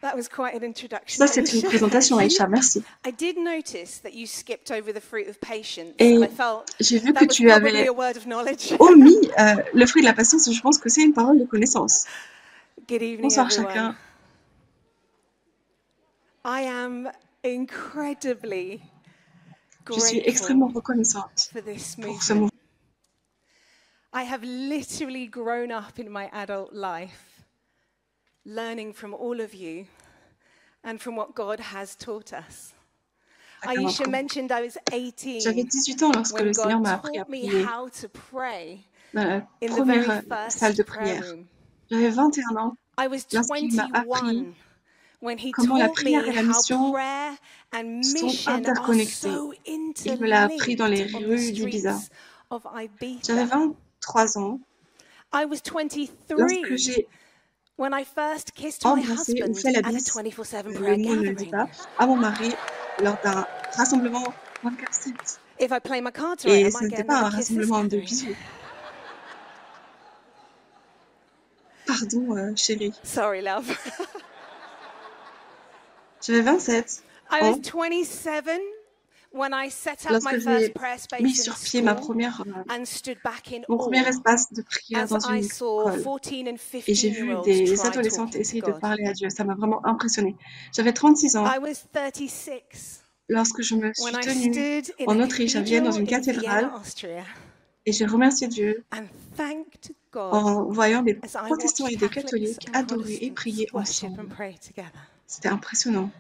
That was quite an introduction, Ça, c'est une Aisha. présentation, Aïcha, merci. I did notice that you skipped over the fruit of patience, Et and I felt j'ai vu que that was tu probably avais a word of knowledge. omis le fruit de la patience, et je pense que c'est une parole de connaissance. Good evening, Bonsoir everyone. chacun. I am incredibly Je suis extrêmement grateful reconnaissante for this pour ce mouvement. movement. I have literally grown up in my adult life, learning from all of you and from what God has taught us. Aisha mentioned I was J'avais 18 18 ans lorsque when le Seigneur God m'a appris à taught me prier how to pray dans la in the very première salle de first prayer prière. room. J'avais 21 ans I was lorsqu'il m'a appris 21 when he comment la taught prière me et la how mission prayer and sont mission are interconnectées. so Il me l'a appris dans les interlinked on the rues d'Ibiza. streets of J'avais Ibiza. 23 ans I was lorsque 23 j'ai when I first kissed my embrassé ou husband fait la at a bise, 24/7 le prayer mot ne le dit gathering. pas, à mon mari lors d'un rassemblement 24/7. If I play my cards right, I Et ce might get n'était pas another un kiss this rassemblement de gathering. bisous. Pardon, chérie. Sorry, love. J'avais 27 I was ans 27 when I set up lorsque my j'ai first prayer mis space in sur pied ma school and stood back in mon premier awe espace de prière as dans I une saw école. 14 and Et j'ai vu 15-year-olds des try adolescentes talking to essayer de God. parler à Dieu. Ça m'a vraiment impressionnée. J'avais 36 ans I was 36 lorsque je me when suis I tenue stood in en a Autriche, à Vienne, dans cathedral une in Vienna, cathédrale, Austria, et j'ai remercié Dieu and thanked God en voyant des as I protestants watched et des Catholics catholiques and adorer et Protestants prier worship and ensemble. pray together. C'était impressionnant.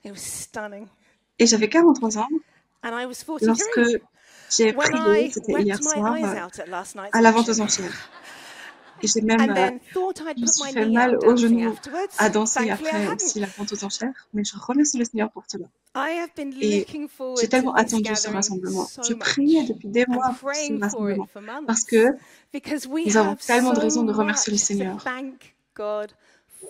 It was stunning. Et j'avais 43 ans And I was lorsque 43 j'ai when prié, I c'était wept hier my soir, eyes out at last night's à la vente aux auction. enchères. Et j'ai même, And then thought I'd je me put suis my fait knee mal out aux dancing genoux afterwards. à danser Thankfully, I après hadn't. aussi la vente aux enchères, mais je remercie le Seigneur pour cela. I have been Et looking j'ai forward to tellement this attendu ce gathering rassemblement. Je so priais much depuis des and mois pour ce praying for it rassemblement for parce months que because we nous avons have tellement de so raisons de remercier le much to Seigneur. thank God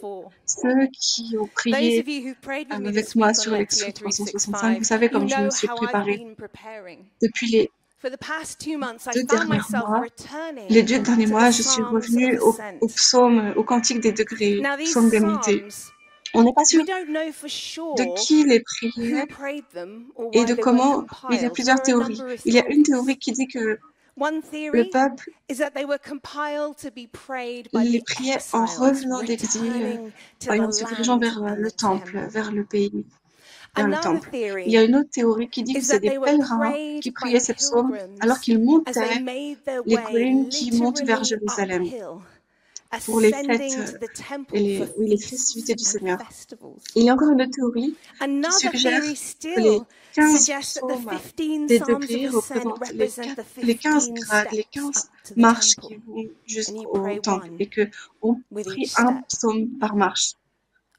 for. Ceux qui ont Those prié of you who prayed with me avec this moi week on sur Lectio l'Extrait 365, vous 365, savez you comme je me know suis how I've préparée been preparing. depuis les For the past 2 months, I 2 found derniers myself mois. returning Les 2 derniers to the mois, je suis Psalms of revenue au Ascent. psaume, au cantique des degrés, Now, these psaume d'humilité. Psalms, On n'est pas sûr we don't know for de sure qui les who priait prayed them or et why de they were comment. Il y a compiled. plusieurs There are a théories. number of Il y a une theories. théorie qui dit que One le theory peuple is that they were compiled to be prayed by les the priait en exiles revenant d'exil returning to et the en se dirigeant land vers and le the temple, temple. vers le pays, vers le Another temple. Il y a theory une autre théorie qui dit que is c'est that des they were pèlerins prayed qui by priaient ces psaumes alors pilgrims qu'ils as they montaient made their les way collines qui montent vers literally Jérusalem uphill, pour les fêtes ascending to the et temple for les festivités feasts du and Seigneur. festivals. Il y a encore une autre théorie qui Another suggère theory que les still 15 suggests that the psaumes 15 des Psalms of degrés Ascent représentent represent the les 15 15 grades, les steps 15 up to the marches temple. qui vont And you jusqu'au pray temple one et que on with prie each un step. psaume par marche.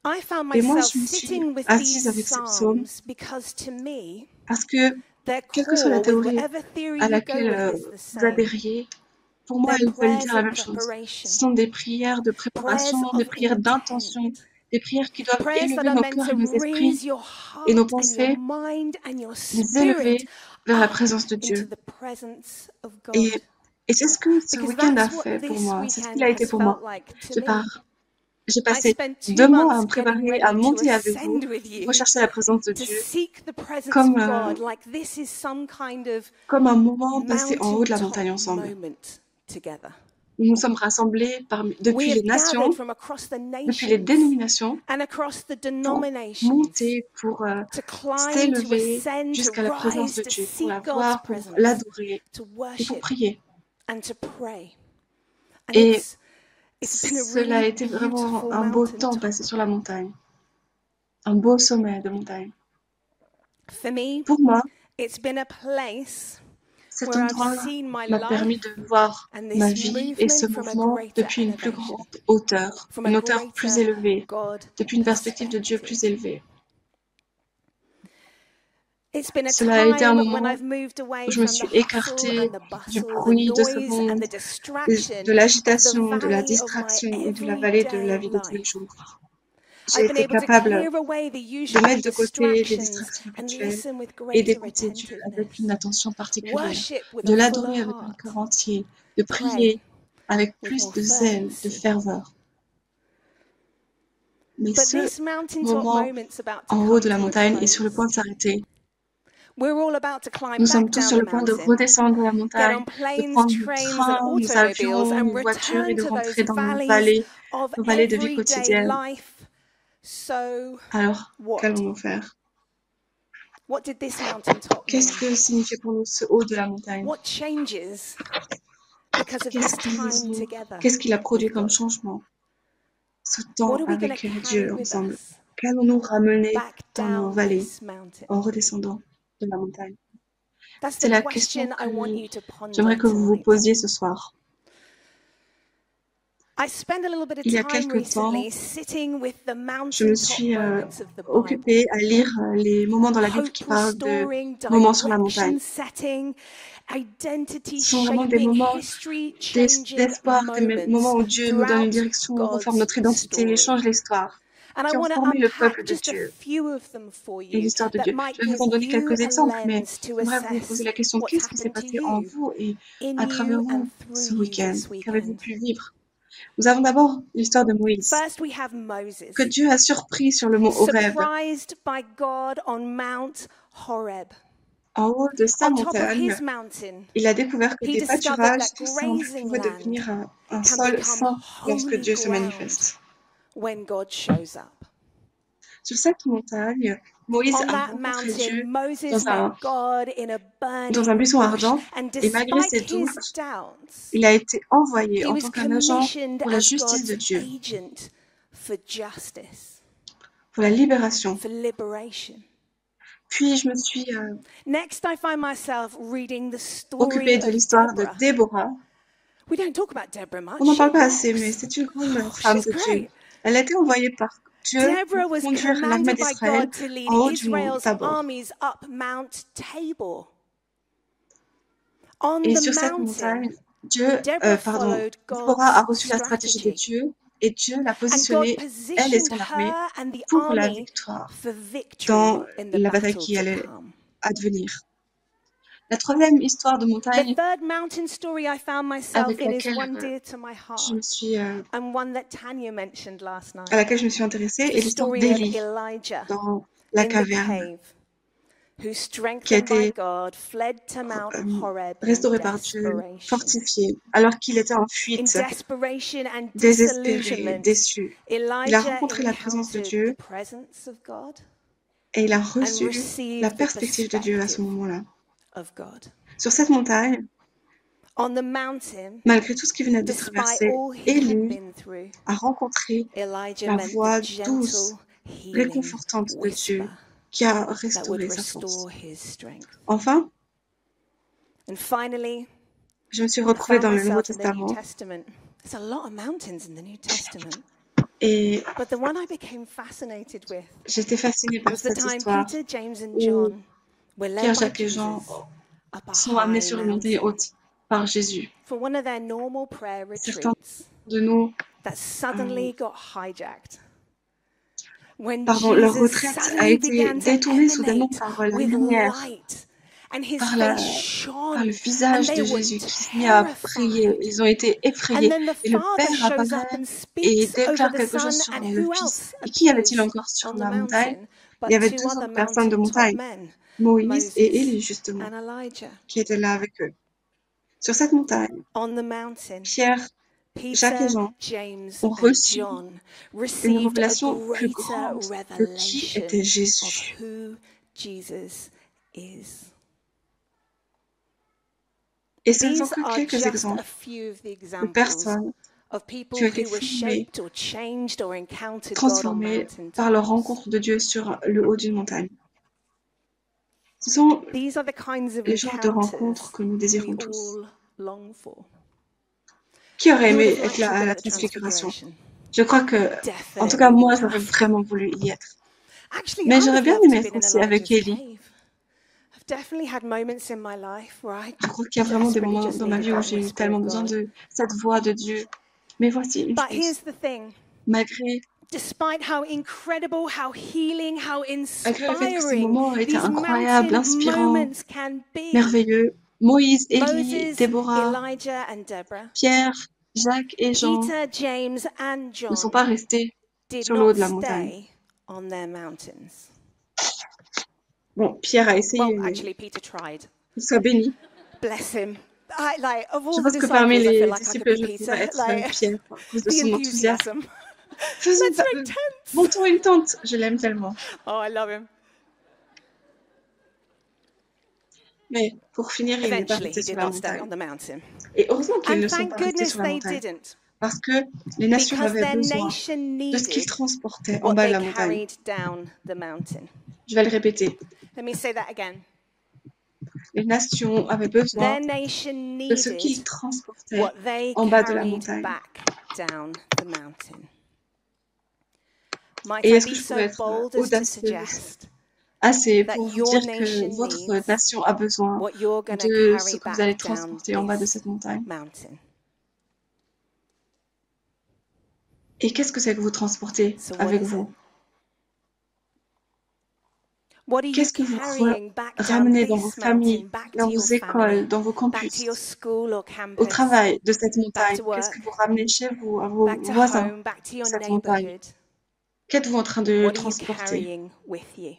I found Et moi, myself je me suis sitting with these assise avec ces psaumes Psalms because to me, parce que, their quelle que soit la core, with théorie whatever theory à you go laquelle with, is the vous same. adhériez, pour moi, They're ils veulent prayers dire la of même chose. preparation, Ce sont des prières de préparation, prayers des of prières d'intention, intent, des prières qui doivent prayers that élever are nos meant cœurs to et nos esprits raise your et nos heart and your pensées, mind and your les spirit élever vers la up présence de into Dieu. the presence of Et, God. et c'est ce que ce Because week-end a that's what fait pour this moi. C'est ce qu'il weekend a été has pour moi. felt like to J'ai me. par- J'ai I passé spent 2 2 mois à months me getting préparer à ready to monter avec vous, ascend with you, rechercher la présence de to Dieu, seek the presence comme, of God, like this is some kind of comme un moment passé en haut de la mountaintop montagne ensemble. moment together. Nous nous sommes rassemblés depuis We les have gathered nations, from across the depuis les nations dénominations, and across the pour denominations monter, pour to climb, to s'élever ascend, to jusqu'à la présence rise, de to Dieu, pour la seek God's voir, pour presence, l'adorer to et pour worship prier. and to pray. And Et it's been a cela a really été vraiment beautiful un beau temps mountaintop. passé sur la montagne, un beau sommet de montagne. For me, Pour moi, it's been a place cet where I've endroit seen my m'a permis life de voir and ma this vie et ce movement from a mouvement greater depuis une plus elevation, grande hauteur, from a une hauteur plus greater élevée, God depuis une perspective de Dieu plus perspective. élevée. It's been a Cela a été un time when moment I've moved où away je me from the suis hustle écartée and the du bustle, the bruit de ce noise and monde, the de distraction of the l'agitation, de la valley of my distraction et de la vallée de la everyday vie de tous les life. jours. J'ai I've been été able to capable clear away the de usual mettre de côté les distractions distractions and habituelles listen with et greater d'écouter Dieu avec une attentiveness. attention particulière, Worship with de a fuller l'adorer avec un heart. cœur entier, de Pray prier avec with plus more de zèle, de fervency. ferveur. Mais But ce this mountaintop moment moment's about to en haut come de la to a montagne est sur le point close. de s'arrêter. We're all about to climb Nous sommes back tous down sur the le point de mountain, redescendre la get montagne, on de planes, prendre nos trains, and trains, nos automobiles avions, and nos voitures et return de to those rentrer dans valleys of nos vallées de vie everyday quotidienne. life. So, Alors, what? qu'allons-nous faire? What did this mountaintop mean? Qu'est-ce que signifie pour nous ce haut de la montagne? What changes because of this time together Qu'est-ce qu'il a produit with comme God? changement? Ce temps What are we going to avec carry Dieu with ensemble. us Qu'allons-nous ramener back dans nos down vallées this mountain? en redescendant de la montagne? That's C'est the la question question I want que you to j'aimerais ponder que vous vous tonight. posiez ce soir. I spent a little bit of Il y a time quelque temps, recently sitting with the je me mountaintop suis moments of the Bible. occupée à lire les moments dans la Bible qui Hope parlent de restoring, moments sur la montagne. direction setting, identity Ce sont vraiment des shaping, moments history changing d'espoir, des moments moments où Dieu nous donne une throughout direction, reforme God's notre identité, story. change l'histoire, And I qui ont want to formé le peuple unpack de just a Dieu few of them for et you l'histoire de that Dieu. might Je vais vous give en donner you quelques a exemples, mais lens to j'aimerais vous assess poser la question, what's qu'est-ce qui s'est happened to passé en you, vous et in à travers you and vous through ce you week-end? this Qu'avez-vous weekend. pu vivre? Nous avons d'abord l'histoire de Moïse, First, we have Moses, que Dieu a surpris sur le mont Horeb, surprised by God on Mount Horeb. en haut de sa On top of montagne. his mountain, Il a découvert que he des discovered pâturages that tout simples grazing pouvaient land devenir un can sol become saint lorsque holy Dieu se ground manifeste. when God shows up. Sur cette montagne, Moïse On a that rencontré Dieu mountain, Moses dans un, met God in a dans un burning buisson bush, ardent, and et malgré despite ses his doutes, doubts, il a été envoyé he en was tant qu'un agent commissioned pour la as justice de God's Dieu, agent for justice, pour la libération. for liberation. Puis je me suis Next, I find myself reading the story occupée de of l'histoire de Deborah. Déborah. We don't talk about Deborah much. On n'en She parle pas assez, rocks. mais c'est une grande Oh, femme she's de Dieu. great. Elle a été envoyée par Dieu Deborah pour was conduire l'armée commanded by d'Israël God to lead en haut du mont Israel's Tabor. armies up Mount Tabor. On Et the sur cette mountain, montagne, Deborah followed Déborah a God's reçu la stratégie de strategy. Dieu et Dieu l'a And God positionnée, elle et positioned son armée, her and the pour la army victoire for victory dans in the la bataille battle qui to allait come. advenir. La troisième histoire de The montagne third mountain story I found myself avec in is laquelle one dear to my je me heart, suis, and one that Tanya mentioned last à night. laquelle je me suis intéressée est The l'histoire story of d'Élie Elijah dans la in the caverne, cave, who, qui a strengthened by été God, fled to Mount Horeb in restaurée par Dieu, desperation. fortifiée, alors qu'il était en In fuite, desperation and désespéré, disillusionment, déçu. Il a Elijah rencontré la présence de encountered Dieu the presence of God et il a and reçu la received the perspective de Dieu à ce perspective moment-là. of God. Sur cette montagne, On the mountain, malgré tout ce qu'il venait de despite traverser, all he had Élie been through, a rencontré Elijah la met voix the douce, gentle, healing réconfortante de Dieu whisper qui a that would restauré sa force. restore his strength. Enfin, And finally, je me suis I retrouvée found dans le Nouveau myself in the New Testament Testament. There's a lot of mountains in the New Testament, et but the one I became fascinated with j'étais fascinée par was the cette time histoire Peter, James, and où John were led Pierre, by Jacques et Jean Jesus up a sont amenés high sur une montagne mountain haute par Jésus. for one of their normal prayer Certains retreats de nous, that suddenly got hijacked. When leur Jesus retraite a suddenly été began to détournée soudainement emanate par la with lumière, light, and his par face le shone, and visage they de were Jésus qui s'est mis à briller. terrified. Ils ont été And effrayés. then the Et le Father Père shows up apparaît and et speaks over déclare the quelque chose Son, sur and le who Fils. else Et qui y avait-il appears encore sur on la the montagne? mountain Il y but avait two deux other autres personnes de mountaintop montagne, men, Moïse et Élie Moses justement, and Elijah. qui étaient là avec eux. Sur cette montagne, On the mountain, Pierre, Jacques et Peter, Jean James, ont and reçu John une received a révélation plus greater grande de qui était revelation of Jésus. who Jesus is. Et ce ne These sont que are quelques just a exemples few of the de examples personnes of people qui ont été who were formées, shaped or changed or encountered God on transformées par leur mountaintops. rencontre de Dieu sur le haut d'une montagne. Ce sont These are the kinds of les genres de encounters rencontres que nous we désirons tous. all long for. Qui aurait Who would aimé have être liked to là have à been la at the transfiguration? Transfiguration? Je crois que, en tout cas, Definitely moi, would j'aurais have. vraiment voulu y être. Actually, Mais I j'aurais would bien love aimé to have être been in aussi avec Elijah's Élie. cave. I've definitely had moments in my life where I Je crois qu'il y a vraiment des desperately moments just dans ma needed vie où that j'ai eu whisper tellement of besoin God. de cette voix de Dieu. Mais voici une But chose. here's the thing. Malgré Despite how incredible, how healing, how le fait que ces inspiring moments étaient these incroyables, mountain inspirants, moments can be, merveilleux, Moïse, Élie, Moses, Déborah, Elijah, and Deborah, Pierre, Jacques et Jean Peter, James, and ne sont John pas restés did sur le haut not de la montagne. stay on their mountains. Bon, Pierre a essayé, Well, mais actually, Peter tried. qu'il soit béni. Bless him. Of Je all the pense que parmi disciples, I feel les like I could disciples, be je Peter. pourrais être Pierre à cause de The son enthousiasme. enthusiasm. Faisons, Let's make tents. montons une tente. Je l'aime tellement. Oh, I love him. Mais pour finir, il n'est pas Eventually, resté he sur did la not stay on montagne. the mountain. Et heureusement qu'ils And ne sont thank pas restés goodness sur la they montagne. didn't, Parce que les nations because avaient their besoin nation de ce qu'ils needed transportaient en what bas de they la montagne. carried down the mountain. Je vais le répéter. Let me say that again. Les nations avaient besoin Their nation de ce qu'ils needed transportaient what they en bas de la carried montagne. back down the mountain. Might Et I est-ce que be je so pourrais être bold as to audacieuse suggest assez that pour vous your dire que nation votre needs nation a besoin what you're going to de ce carry que vous allez back down transporter en bas de this cette montagne? mountain? Et qu'est-ce que c'est que vous transportez So what avec is it? vous? What are you Qu'est-ce que vous carrying back down ramenez dans vos this familles, mountain, back dans to your vos écoles, family, dans vos back campus, to your school or au campus, travail de cette back montagne? to Qu'est-ce que work, vous ramenez chez vous, à vos back to voisins home, back to de your cette montagne? neighborhood? Qu'êtes-vous en train de What are you transporter? carrying with you?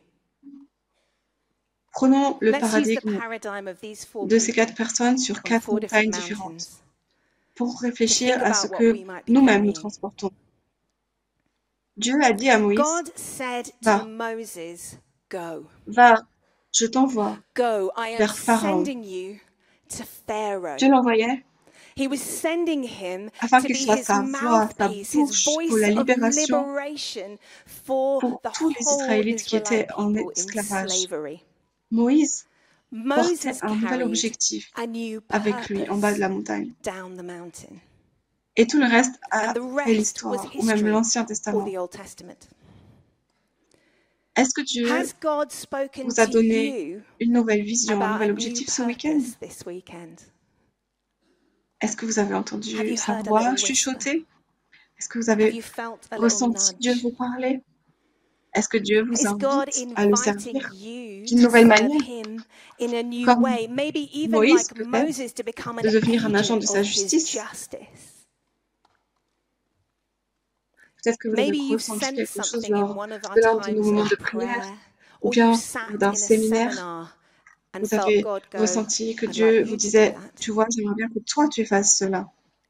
Prenons le Let's use the paradigme paradigm of these four de ces people 4 personnes sur on 4 four different montagnes différentes mountains pour to réfléchir think à ce about what que we might be nous-mêmes nous carrying. transportons. Dieu a dit à Moïse, God said to va, Moses, go. va, je t'envoie Go, I am vers Pharaon. sending you to Pharaoh. Dieu l'envoyait He was sending him afin to qu'il be soit his sa voix, sa mouthpiece, his bouche pour voice la of libération liberation for pour the tous les whole Israélites qui étaient Israelite en people in esclavage. slavery. Moïse portait Moses un nouvel carried objectif a new avec lui en bas de purpose la montagne. down the mountain. Et tout le reste a And the fait rest was l'histoire, ou même history l'Ancien or Testament. the Old Testament. Est-ce que Dieu Has God spoken vous a to donné you une nouvelle vision, un about a nouvel new objectif ce week-end? purpose this weekend? Est-ce que vous avez Have entendu you sa heard a voix little whisper? chuchoter? Est-ce que vous Have avez you felt a little ressenti Dieu nudge? vous parler? Est-ce que Dieu vous Is God invite à le inviting servir you d'une to nouvelle serve manière, Him in a new comme way? Maybe even Moïse like peut-être, Moses, to become an de devenir un agent agent de sa of His justice? justice. Peut-être que vous avez Maybe you've ressenti sensed quelque chose something in lors one of our de l'un de nos times moments of de prière, prayer, ou or you bien sat d'un in a séminaire. seminar and Vous felt avez God go, ressenti que I'd Dieu like vous you to do disait, that. tu vois, j'aimerais bien que toi tu fasses cela.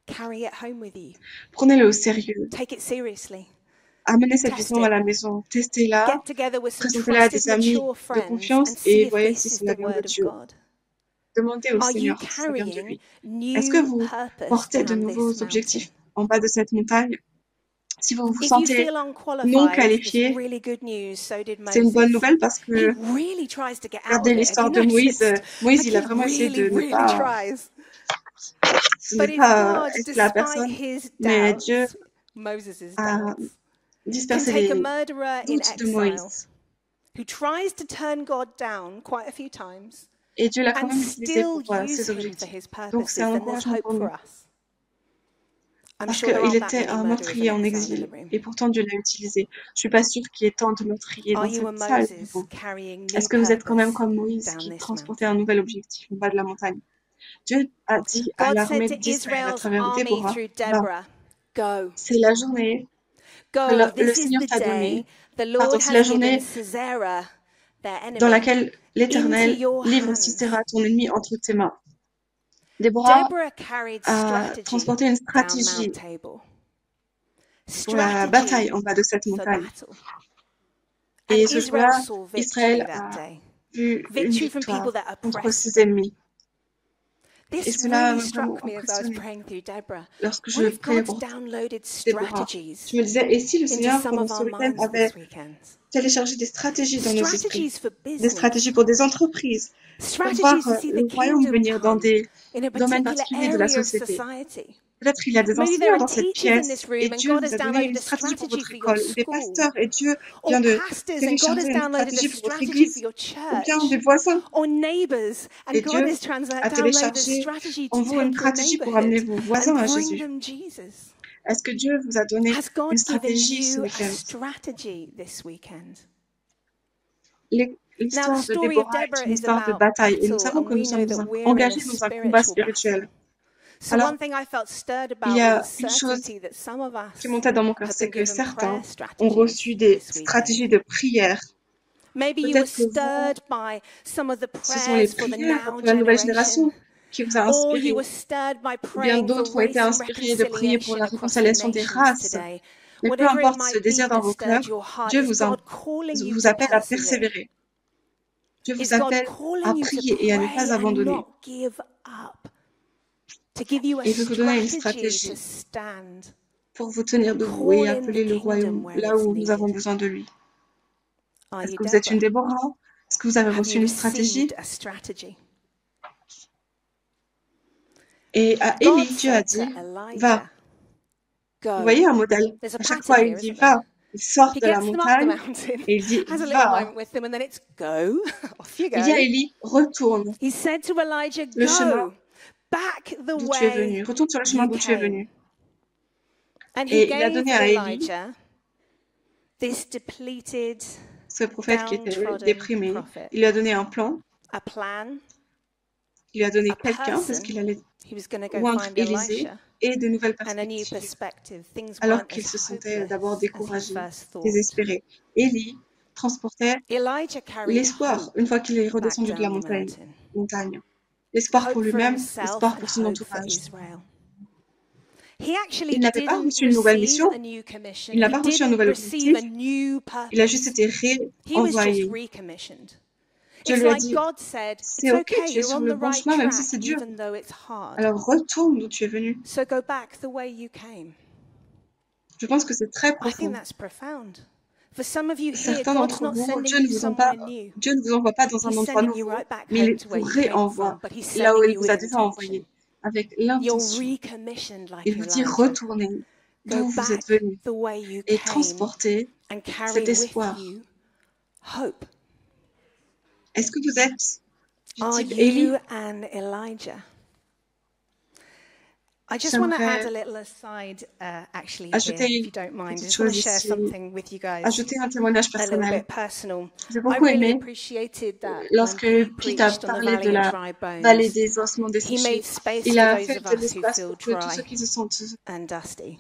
Carry it home with you. Prenez-le au sérieux. Take it seriously. Amenez cette Test vision à it. la maison. Testez-la. Get together with some Présentez-la à trusted, des amis mature de friends and confiance see et if voyez this si is cela the vient de word of Dieu. God. Demandez au Are you Seigneur si ça vient de carrying lui. Est-ce que new vous purpose portez de down nouveaux this objectifs mountain? en bas de cette montagne? Si vous vous If you sentez feel non unqualified, there's qualifié, really good news. So did c'est une bonne Moses. nouvelle parce He que really tries to get out regardez of it. Have you l'histoire de Moïse. noticed? Moïse, Like il a he vraiment essayé de really tries. ne But it's pas God, être la despite personne, his mais Dieu doubts, Moses' a doubts, can dispersé take a les murderer in doutes de exile Moïse. who tries to turn God down quite a few times Et Dieu l'a quand and même utilisé still pour use ses him for objectifs. his Donc c'est purposes, un then there's encouragement hope pour nous. for us. I'm Parce sure there qu'il aren't that était many un murderers meurtrier in en exile in the exil. room. Et pourtant Dieu l'a utilisé. Je suis pas sûre qu'il y ait tant de meurtriers Are dans you a cette salle. Moses carrying Est-ce new que vous êtes quand même purpose comme Moïse down qui this transportait mountain? un nouvel objectif en bas de la montagne? Dieu a dit à God l'armée said to d'Israël à Israel's travers army Déborah, through va, Deborah, go. c'est la journée que Go, le this is Seigneur the t'a donnée. day the Pardon, Lord c'est la has given journée Sisera, their dans enemy, laquelle into l'Éternel your livre hands. Sisera, ton ennemi, entre tes mains. Déborah Deborah carried a strategy transporté une down stratégie Mount Tabor. pour la Strategy bataille en bas de cette for montagne. battle. And Et ce Israel jour-là, saw victory Israël that a day. vu une Victory from victoire people that contre oppressed ses them. ennemis. Et This cela really m'a vraiment struck me as I was impressionné praying through Deborah. lorsque je What if priais God's pour downloaded Déborah. strategies Je me disais, et si le into Seigneur, some pendant of ce our week-end, minds avait this weekend? téléchargé des stratégies dans nos esprits, Strategies for des business. stratégies pour des entreprises, pour voir Strategies to see the le royaume kingdom venir dans come des in a domaines particular particuliers de la area of société. society. Peut-être il y a des Maybe there enseignants are dans cette teachers in pièce this et room and Dieu God vous has a donné downloaded une a stratégie pour strategy votre for your école, ou des school. pasteurs et Dieu Or vient de pastors and God télécharger has une downloaded a stratégie pour votre strategy for église, your ou bien des church. voisins. Or neighbors and Et God Dieu has a downloaded a téléchargé strategy en to vous une take your stratégie pour amener neighborhood vos voisins and à bring Jésus. them Jesus. Est-ce que Dieu vous a donné Has une God given stratégie ce you a week-end? strategy this weekend? Now, the L'histoire de story of Déborah est Deborah une is histoire de about bataille et nous battle, savons and que nous we know sommes that we're in a engagés dans un combat spiritual spirituel. battle. So Alors, one thing I felt stirred il about y was a the une chose certainty that some of qui us montait dans mon cœur, have c'est been que given prayer certains ont strategies reçu des this stratégies weekend. de prière. Maybe you were Peut-être que vous, stirred by some of the ce sont les prayers for the prières now pour la nouvelle generation, génération qui vous a or inspiré. you were stirred by Ou bien praying for d'autres ont été race and inspirés de prier pour reconciliation la across the réconciliation des nations races. today. Mais peu Whatever it importe ce might désir be dans that vos cœurs, stirred your heart, Dieu is God calling you vous to appelle à persevere? persévérer. Dieu Is vous God appelle à calling you to prier et à ne pray pas and abandonner. not give up? To give you a Et il veut vous donner une strategy to stratégie stand pour vous tenir and debout et call in the appeler le kingdom royaume where là it's où nous avons needed. besoin de lui. Are Est-ce you que vous êtes une Deborah? Déborah? Est-ce que vous avez Have reçu you une stratégie? received a strategy? Et à God Élie, Dieu a said to dit, va. Elijah, Vous go. voyez un modèle? There's a À chaque pattern fois, il here, dit, isn't va. there? Il sort He de la gets them up the montagne mountain, et il dit, has a little va. moment with them, and then it's go. Off you Il dit à go. Élie, retourne He said to Elijah, le chemin go back the d'où tu es way venu. Retourne sur le chemin you d'où tu es came. venu. And he Et il a gave donné à Élie, Elijah, this depleted, ce prophète qui était downtrodden déprimé, prophet, il lui a donné un plan, a plan, il lui a donné a quelqu'un parce person. qu'il allait He was going to go oindre find Élisée Elisha, et de nouvelles and a new perspectives, perspective. Things alors weren't qu'il as se sentait d'abord hopeless as he découragé, first thought. désespéré. Élie transportait Elijah carried l'espoir hope une fois qu'il est back redescendu de la down the montagne. L'espoir pour hope for lui-même, himself l'espoir and pour son hope for entourage. Israel. He actually Il n'avait pas didn't reçu une nouvelle receive mission, a new commission. il n'a He pas reçu un didn't nouvel receive objectif, a new il a juste purpose. été He was just réenvoyé. recommissioned. Dieu It's lui a like dit, God said, c'est it's ok, okay, tu es you're sur on le the bon right chemin, même si track, c'est dur. even though it's hard. Alors retourne d'où tu es venu. So go back the way you came. Je pense que c'est très I think profond. that's profound. For some of you here, Certains God's d'entre not vous, sending you somewhere new. Dieu ne vous envoie pas dans un He's endroit sending you nouveau, right back mais home il to vous where you came réenvoie from, but he's là où sending il you vous with a déjà intention. envoyé, avec You're l'intention. recommissioned like Il vous dit Elijah. retournez Go d'où vous êtes back venu the way you et came transportez and cet carry with espoir. you hope. Est-ce que vous êtes du Are type Élie? you an Elijah? I just want to add a little aside, actually, here, Ajouter if une you don't mind. I petite just want to chose share ici, something with you guys, ajouter un témoignage a little personnel. bit personal. J'ai I beaucoup really aimé appreciated that when lorsque Pete Pete a preached on the parlé de Valley of la Dry vallée Bones. des ossements He made desséchés. space Il for a those fait of de us who l'espace feel pour que tous ceux dry qui se sentent and dusty.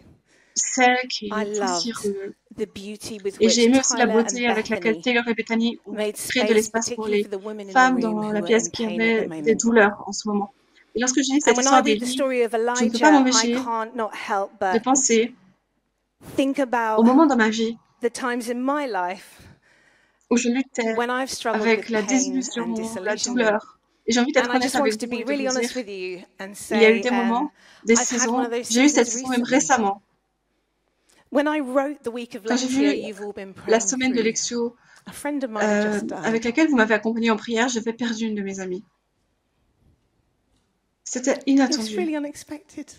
secs I et loved poussiéreux. the beauty with Et j'ai which aimé aussi la Tyler and beauté avec laquelle Bethany Taylor et Bethany ont made créé de space, l'espace pour particularly les for the women in the femmes room dans who la were pièce in qui pain at the avaient des moment. douleurs en ce moment. Et lorsque j'ai lu cette And when I histoire read the d'Élie, story of je ne peux pas Elijah, I m'empêcher can't not help de but penser think au about moment dans ma vie the times in my life où je luttais when I've struggled avec with la pain désillusion, and la disillusionment. douleur. Et j'ai envie And d'être I honnête just wanted avec to vous be et de vous really dire, honest with you and il y a eu say, des moments, des I've had one of saisons, those j'ai eu cette seasons saison même recently. récemment. When I wrote the week of Quand j'ai Lectio vu you've all been la praying semaine de through, Lectio a friend of mine had just avec died. laquelle vous m'avez accompagnée en prière, j'avais perdu une de mes amies. C'était It was inattendu. really unexpected.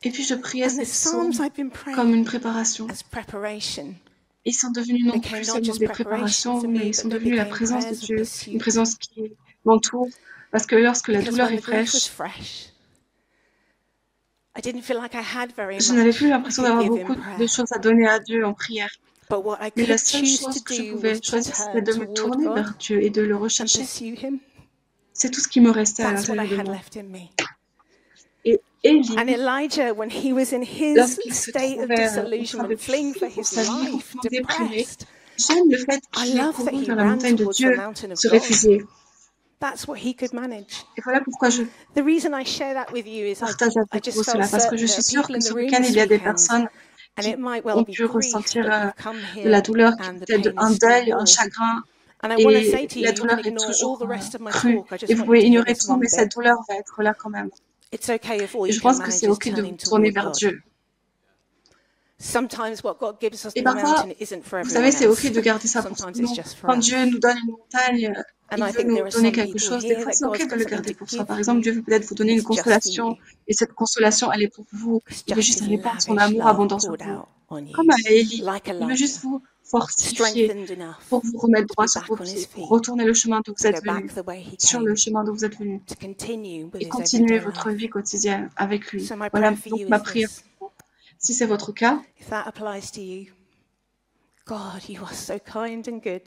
Et puis je priais And the ces psaumes Psalms I've been comme praying une préparation. as preparation Ils sont devenus non became plus not seulement just des preparation préparations, for mais me, ils sont but they devenus la became présence de prayers of Dieu, une pursuit. présence qui m'entoure. Parce que lorsque la Because douleur when est the grief was fraîche, fresh, I didn't feel like I had very je n'avais much plus I l'impression could d'avoir give in beaucoup de prayer. choses à donner à Dieu en prière. But what I Mais la could seule choose to chose que je do pouvais was to choisir, c'était turn de me toward tourner God vers Dieu et de le and rechercher. pursue Him. C'est tout ce qui me restait à That's what I l'intérieur de had moi. left in me. Et Élie, And Elijah, when he was in his lorsqu'il se state of trouvait en train de disillusionment, fleeing for fuir pour his sa vie, life, complètement déprimé, depressed, j'aime le fait I qu'il ait love that couru he vers la ran montagne de towards the Dieu, mountain of se God. réfugier. That's what he could manage. Et voilà pourquoi je The reason I share that with you is partage I avec just vous felt cela, parce que je certain there suis are sûre people que in the ce room week-end, this il y a des weekend, personnes and qui it might well ont be pu grief, ressentir but you've come de la here douleur, qui and the peut-être pain is un still deuil, un raw. chagrin, And I want to say et to you, la you can douleur est ignore all toujours the rest of my crue. talk. I Et just vous want you pouvez to hear ignorer this tout, one mais cette bit. douleur va être là quand même. It's okay if all Et you je can pense que manage c'est is OK de vous turning tourner toward vers God. Dieu. Sometimes what God gives us Et in the parfois, mountain isn't for vous savez, everyone c'est OK else. de garder ça pour Sometimes nous. it's just for Quand us. Dieu nous donne une montagne, And il I veut think nous there are donner some quelque people chose. Des here fois, that c'est OK God's de got le something garder to pour soi. give Par exemple, you. Dieu veut peut-être vous donner une It's just for consolation, you. et cette consolation, elle est pour vous. It's Il veut just juste His répandre son lavish amour love abondant sur poured vous. out on Comme you, à Élie, like il veut juste Elijah, vous fortifier strengthened enough pour vous remettre to droit be sur vos back on His pieds, pour feet, retourner le chemin d'où vous to go êtes back venu, the way He sur le came, chemin d'où vous êtes venu, to continue with et His continuer everyday votre life. vie quotidienne avec lui. So my Voilà prayer for donc you ma is prière this. pour vous. Si c'est votre cas, If that applies to you, God, you are so kind and good.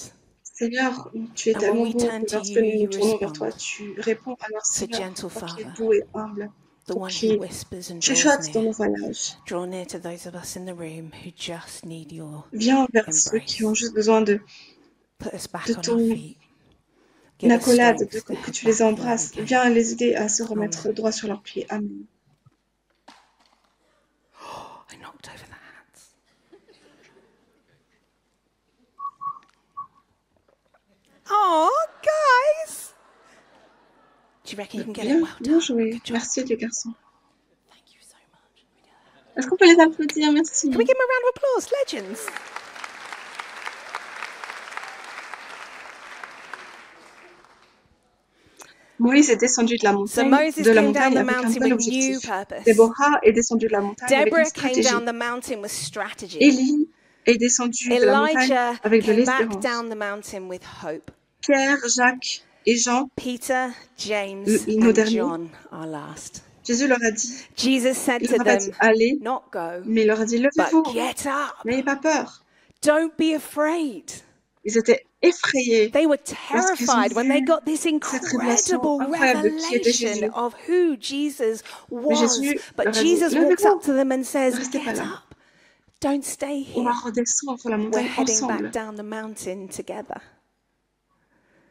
Seigneur, tu es And when tellement we beau turn que to lorsque you, nous nous you tournons vers toi, respond. tu réponds. Alors, The Seigneur, gentle toi qui es Father, doux et humble, the toi one who qui whispers and draws chuchotes dans near. nos voyages, Draw near to those of us in the room who just need your viens vers ceux qui ont embrace. juste besoin de Put us back on our ton feet. Give us accolade, strength to que head tu les back where we embrasses. came. Viens les aider à se Amen. remettre droit sur leurs pieds. Amen. I knocked over the hats. Oh, guys! Do you reckon you can get it? Bien, Well bien done. joué. Good job. Merci les garçons. Thank you so much. Est-ce qu'on peut les applaudir? Merci. Can we give them a round of applause? Legends. Moïse est descendu de la So montagne, Moses came down avec the un mountain seul with new objectif. purpose. Déborah est descendue de la montagne avec une Deborah came stratégie. down the mountain with strategy. Élie est descendu de la montagne Elijah avec de came back l'espérance. down the mountain with hope. Pierre, Jacques et Jean, Peter, James, nos and derniers, John are last. Jésus leur a dit, Jesus said il to leur a dit them, allez, not go, mais il leur a dit but levez-vous, get up. n'ayez pas peur. Don't be afraid. Ils étaient effrayés They were lorsqu'ils ont terrified when they vu got this cette révélation incredible incroyable de qui était revelation Jésus. of who Jesus Mais was. Jésus But leur a dit, Jesus walks levez-vous, up to them and ne says, restez pas get là. up. Don't stay On va here. redescendre la We're montagne heading ensemble. back down the mountain together.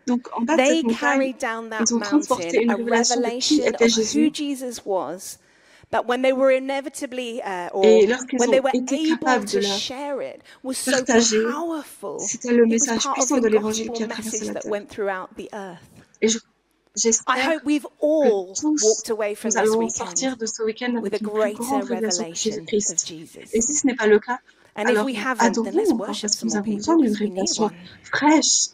Donc en bas de They cette montagne, carried down that ils ont transporté mountain une a révélation de qui revelation était of who Jésus. Jesus was, that when they were inevitably, or Et lorsqu'ils when they ont were été able capables de to la share it, was so partager, powerful. c'était le It was message part of puissant the de l'évangile gospel qui a traversé message la that terre. went throughout the earth. Et I j'espère hope we've que all tous, walked away from nous this allons weekend sortir de ce week-end with a avec une plus greater grande révélation que revelation of Jésus-Christ. Jesus. Et si ce n'est pas le cas, And if alors we haven't, then adorons let's encore worship parce que some nous more avons people besoin d'une because we need révélation one. fraîche.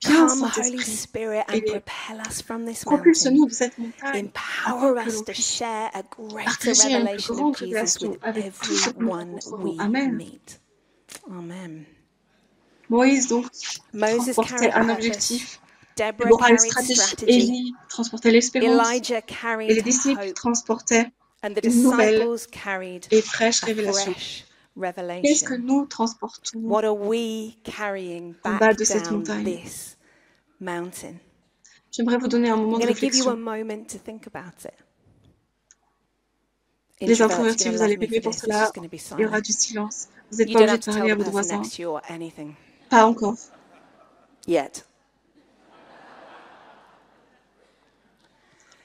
Viens, Come, Holy Saint-Esprit, Spirit, and et propel us from this propulse-nous mountain. de cette montagne Empower afin que us l'on to puisse share a greater partager une plus revelation grande of Jesus révélation with avec tous ceux que nous everyone rencontrerons. we Amen. meet. Amen. Moïse, donc, Moses transportait carried un purpose. objectif. Deborah Déborah, une carried stratégie. strategy. Élie transportait l'espérance. Elijah Et carried les disciples hope. transportaient And the une nouvelle disciples carried et fraîche a révélation. fresh Qu'est-ce que revelation. nous transportons What are we carrying en bas back de cette down montagne? this mountain? J'aimerais vous donner un moment I'm de going to give you a réflexion. moment to think about it. Les Introverts, you're introvertis, going to vous allez love me payer for pour this. It's cela. just going to be Il y aura silent. du silence. Vous n'êtes You pas don't obligé have de to parler tell à the votre person voisin. next to you or anything Pas encore. yet.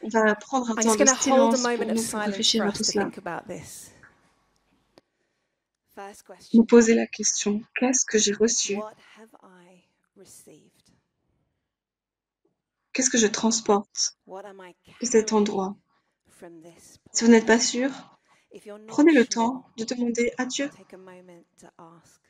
On va prendre un I'm temps just de going to hold a silence moment of pour silence réfléchir for à us tout to cela. think about this. First Nous question. poser la question, qu'est-ce que j'ai reçu? What have I received? Qu'est-ce que je transporte What am I de cet carrying endroit? from this Si vous n'êtes pas place? sûr, If you're not prenez le sure, temps de demander à Dieu. take a moment to ask.